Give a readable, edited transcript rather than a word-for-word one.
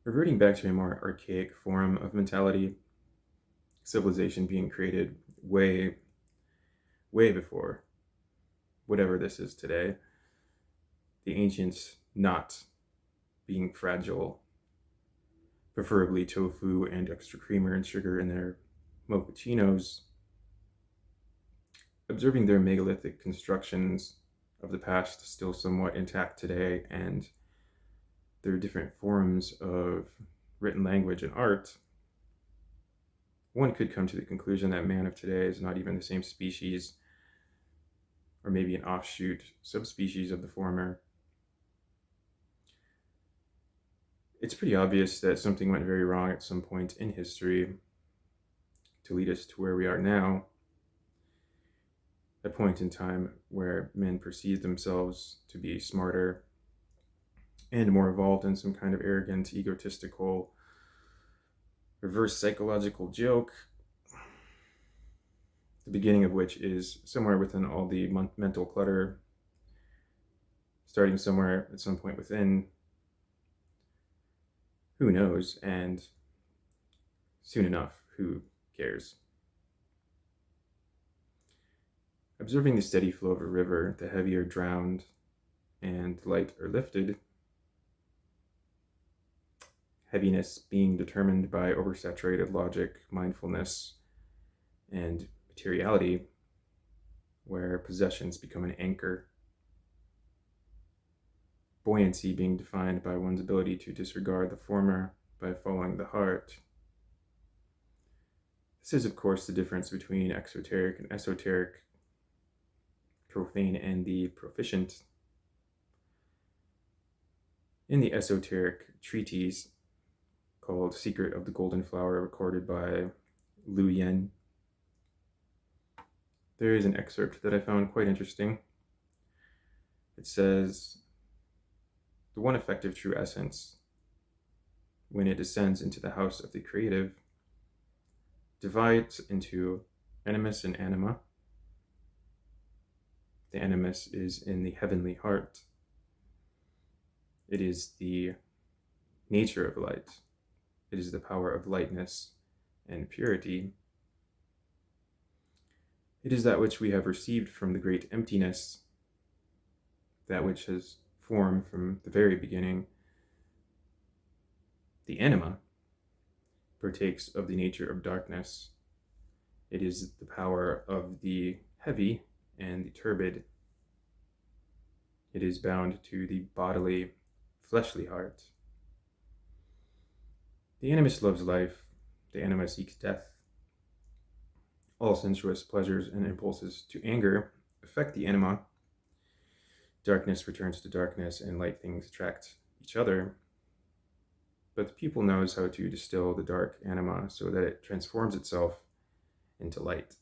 reverting back to a more archaic form of mentality, civilization being created way, way before whatever this is today, the ancients not being fragile, preferably tofu and extra creamer and sugar in their mochachinos, observing their megalithic constructions of the past still somewhat intact today, and their different forms of written language and art, one could come to the conclusion that man of today is not even the same species, or maybe an offshoot subspecies of the former. It's pretty obvious that something went very wrong at some point in history to lead us to where we are now, a point in time where men perceived themselves to be smarter and more evolved in some kind of arrogant, egotistical, reverse psychological joke, the beginning of which is somewhere within all the mental clutter, starting somewhere at some point within, who knows, and soon enough, who cares? Observing the steady flow of a river, the heavy are drowned and light are lifted, heaviness being determined by oversaturated logic, mindfulness, and materiality, where possessions become an anchor. Buoyancy being defined by one's ability to disregard the former by following the heart. This is, of course, the difference between exoteric and esoteric, profane and the proficient. In the esoteric treatise called Secret of the Golden Flower, recorded by Liu Yen, there is an excerpt that I found quite interesting. It says, the one effective true essence, when it descends into the house of the creative, divides into animus and anima. The animus is in the heavenly heart. It is the nature of light. It is the power of lightness and purity. It is that which we have received from the great emptiness, that which has formed from the very beginning. The anima partakes of the nature of darkness. It is the power of the heavy and the turbid. It is bound to the bodily, fleshly heart. The animus loves life. The anima seeks death. All sensuous pleasures and impulses to anger affect the anima. Darkness returns to darkness, and light things attract each other. But the pupil knows how to distill the dark anima so that it transforms itself into light.